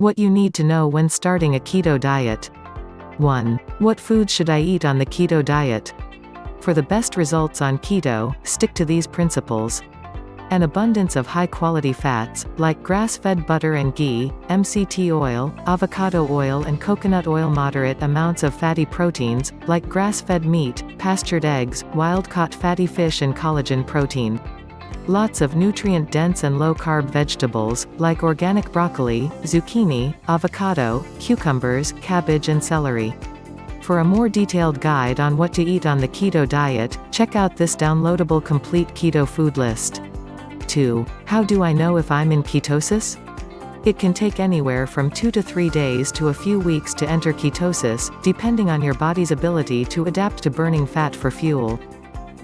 What you need to know when starting a keto diet. 1. What foods should I eat on the keto diet? For the best results on keto, stick to these principles. An abundance of high-quality fats, like grass-fed butter and ghee, MCT oil, avocado oil and coconut oil. Moderate amounts of fatty proteins, like grass-fed meat, pastured eggs, wild-caught fatty fish and collagen protein. Lots of nutrient-dense and low-carb vegetables, like organic broccoli, zucchini, avocado, cucumbers, cabbage and celery. For a more detailed guide on what to eat on the keto diet, check out this downloadable complete keto food list. 2. How do I know if I'm in ketosis? It can take anywhere from 2 to 3 days to a few weeks to enter ketosis, depending on your body's ability to adapt to burning fat for fuel.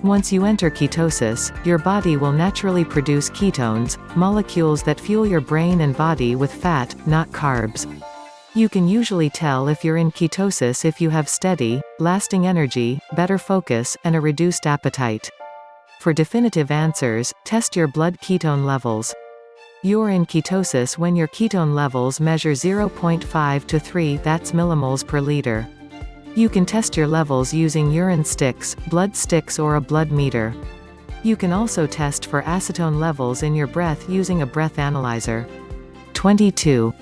Once you enter ketosis, your body will naturally produce ketones, molecules that fuel your brain and body with fat, not carbs. You can usually tell if you're in ketosis if you have steady, lasting energy, better focus, and a reduced appetite. For definitive answers, test your blood ketone levels. You're in ketosis when your ketone levels measure 0.5 to 3 that's millimoles per liter. You can test your levels using urine sticks, blood sticks or a blood meter. You can also test for acetone levels in your breath using a breath analyzer. 22.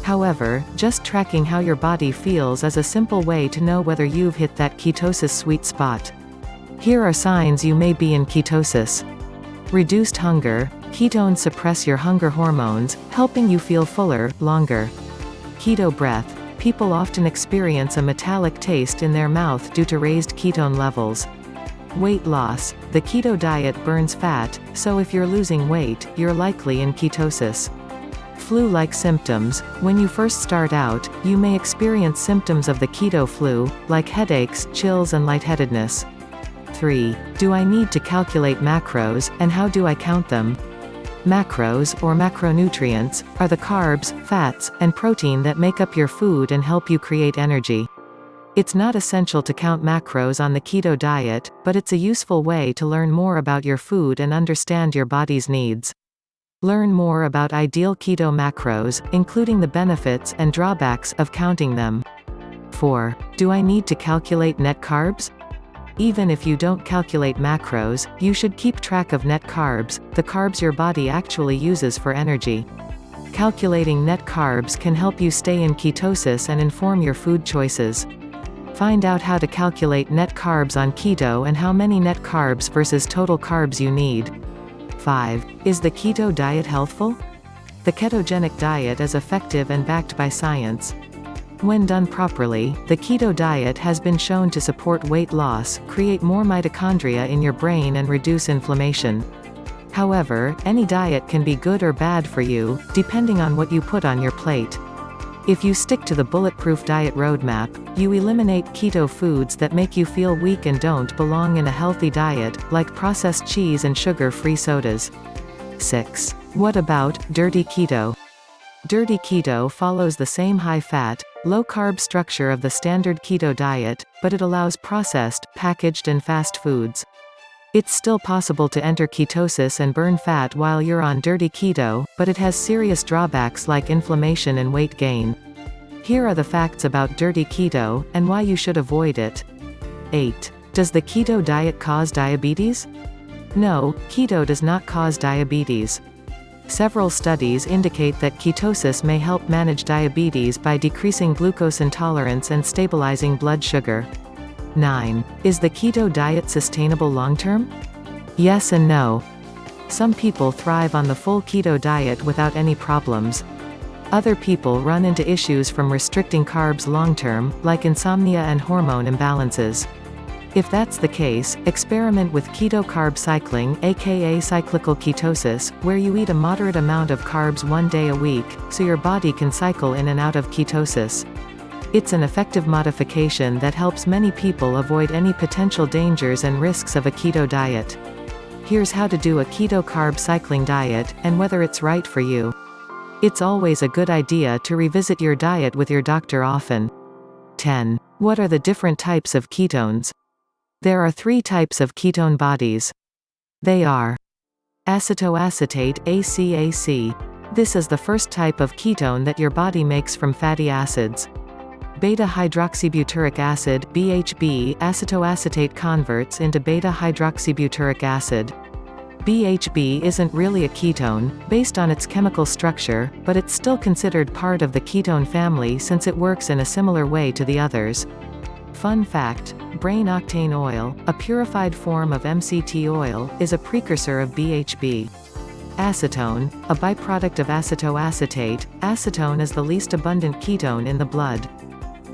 However, just tracking how your body feels is a simple way to know whether you've hit that ketosis sweet spot. Here are signs you may be in ketosis. Reduced hunger. Ketones suppress your hunger hormones, helping you feel fuller, longer. Keto breath. People often experience a metallic taste in their mouth due to raised ketone levels. Weight loss. The keto diet burns fat, so if you're losing weight, you're likely in ketosis. Flu-like symptoms. When you first start out, you may experience symptoms of the keto flu, like headaches, chills and lightheadedness. 3. Do I need to calculate macros, and how do I count them? Macros, or macronutrients, are the carbs, fats, and protein that make up your food and help you create energy. It's not essential to count macros on the keto diet, but it's a useful way to learn more about your food and understand your body's needs. Learn more about ideal keto macros, including the benefits and drawbacks of counting them. 4. Do I need to calculate net carbs? Even if you don't calculate macros, you should keep track of net carbs, the carbs your body actually uses for energy. Calculating net carbs can help you stay in ketosis and inform your food choices. Find out how to calculate net carbs on keto and how many net carbs versus total carbs you need. 5. Is the keto diet healthful? The ketogenic diet is effective and backed by science. When done properly, the keto diet has been shown to support weight loss, create more mitochondria in your brain and reduce inflammation. However, any diet can be good or bad for you, depending on what you put on your plate. If you stick to the bulletproof diet roadmap, you eliminate keto foods that make you feel weak and don't belong in a healthy diet, like processed cheese and sugar-free sodas. 6. What about dirty keto? Dirty keto follows the same high-fat, low-carb structure of the standard keto diet, but it allows processed, packaged and fast foods. It's still possible to enter ketosis and burn fat while you're on dirty keto, but it has serious drawbacks like inflammation and weight gain. Here are the facts about dirty keto, and why you should avoid it. 8. Does the keto diet cause diabetes? No, keto does not cause diabetes. Several studies indicate that ketosis may help manage diabetes by decreasing glucose intolerance and stabilizing blood sugar. 9. Is the keto diet sustainable long-term? Yes and no. Some people thrive on the full keto diet without any problems. Other people run into issues from restricting carbs long-term, like insomnia and hormone imbalances. If that's the case, experiment with keto carb cycling, aka cyclical ketosis, where you eat a moderate amount of carbs one day a week, so your body can cycle in and out of ketosis. It's an effective modification that helps many people avoid any potential dangers and risks of a keto diet. Here's how to do a keto carb cycling diet, and whether it's right for you. It's always a good idea to revisit your diet with your doctor often. 10. What are the different types of ketones? There are 3 types of ketone bodies. They are acetoacetate (ACAC), This is the first type of ketone that your body makes from fatty acids. Beta-hydroxybutyric acid (BHB) acetoacetate converts into beta-hydroxybutyric acid. BHB isn't really a ketone, based on its chemical structure, but it's still considered part of the ketone family since it works in a similar way to the others. Fun fact: brain octane oil, a purified form of MCT oil, is a precursor of BHB. Acetone, a byproduct of acetoacetate, acetone is the least abundant ketone in the blood.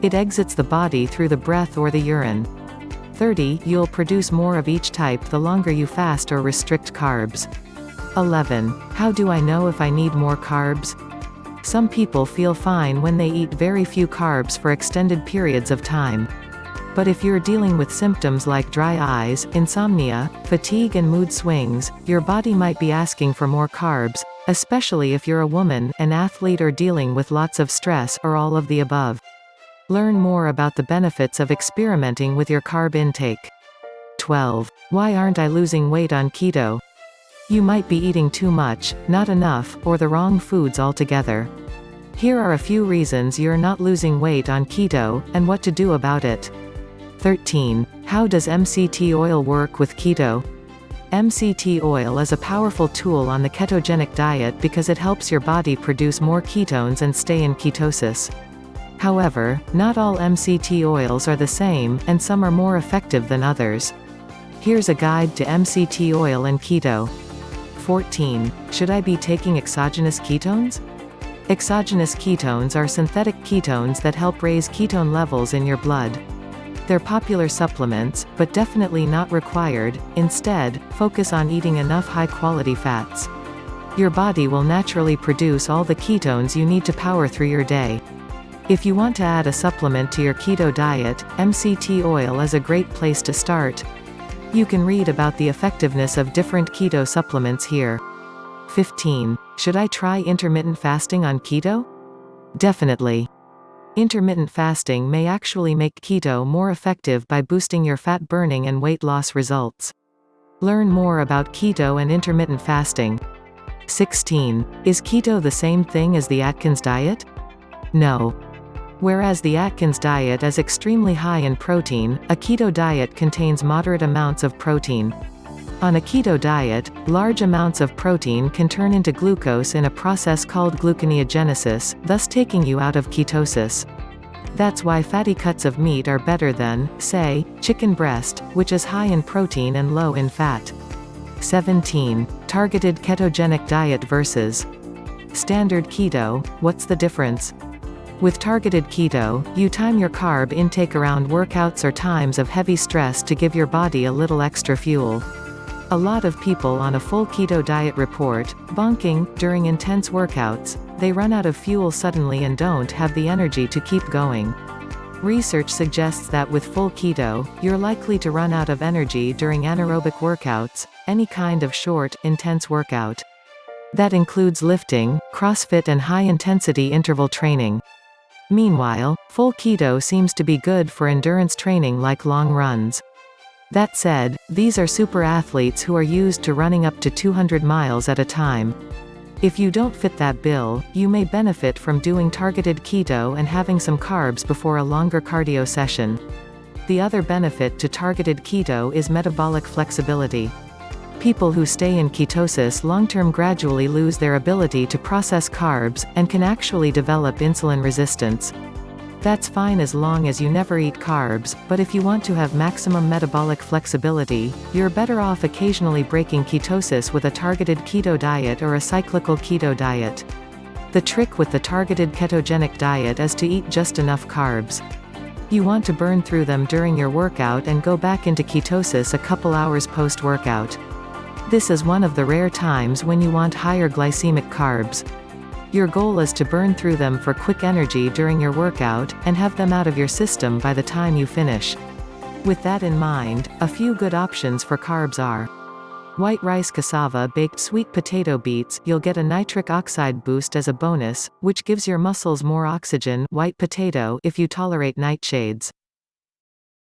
It exits the body through the breath or the urine. 30. You'll produce more of each type the longer you fast or restrict carbs. 11. How do I know if I need more carbs? Some people feel fine when they eat very few carbs for extended periods of time. But if you're dealing with symptoms like dry eyes, insomnia, fatigue and mood swings, your body might be asking for more carbs, especially if you're a woman, an athlete or dealing with lots of stress or all of the above. Learn more about the benefits of experimenting with your carb intake. 12. Why aren't I losing weight on keto? You might be eating too much, not enough, or the wrong foods altogether. Here are a few reasons you're not losing weight on keto, and what to do about it. 13. How does MCT oil work with keto? MCT oil is a powerful tool on the ketogenic diet because it helps your body produce more ketones and stay in ketosis. However, not all MCT oils are the same, and some are more effective than others. Here's a guide to MCT oil and keto. 14. Should I be taking exogenous ketones? Exogenous ketones are synthetic ketones that help raise ketone levels in your blood. They're popular supplements, but definitely not required. Instead, focus on eating enough high-quality fats. Your body will naturally produce all the ketones you need to power through your day. If you want to add a supplement to your keto diet, MCT oil is a great place to start. You can read about the effectiveness of different keto supplements here. 15. Should I try intermittent fasting on keto? Definitely. Intermittent fasting may actually make keto more effective by boosting your fat burning and weight loss results. Learn more about keto and intermittent fasting. 16. Is keto the same thing as the Atkins diet? No. Whereas the Atkins diet is extremely high in protein, a keto diet contains moderate amounts of protein. On a keto diet, large amounts of protein can turn into glucose in a process called gluconeogenesis, thus taking you out of ketosis. That's why fatty cuts of meat are better than, say, chicken breast, which is high in protein and low in fat. 17. Targeted ketogenic diet versus standard keto, what's the difference? With targeted keto, you time your carb intake around workouts or times of heavy stress to give your body a little extra fuel. A lot of people on a full keto diet report bonking during intense workouts. They run out of fuel suddenly and don't have the energy to keep going. Research suggests that with full keto, you're likely to run out of energy during anaerobic workouts, any kind of short, intense workout. That includes lifting, CrossFit and high-intensity interval training. Meanwhile, full keto seems to be good for endurance training like long runs. That said, these are super athletes who are used to running up to 200 miles at a time. If you don't fit that bill, you may benefit from doing targeted keto and having some carbs before a longer cardio session. The other benefit to targeted keto is metabolic flexibility. People who stay in ketosis long-term gradually lose their ability to process carbs, and can actually develop insulin resistance. That's fine as long as you never eat carbs, but if you want to have maximum metabolic flexibility, you're better off occasionally breaking ketosis with a targeted keto diet or a cyclical keto diet. The trick with the targeted ketogenic diet is to eat just enough carbs. You want to burn through them during your workout and go back into ketosis a couple hours post-workout. This is one of the rare times when you want higher glycemic carbs. Your goal is to burn through them for quick energy during your workout, and have them out of your system by the time you finish. With that in mind, a few good options for carbs are white rice, cassava, baked sweet potato, beets. You'll get a nitric oxide boost as a bonus, which gives your muscles more oxygen, white potato, if you tolerate nightshades.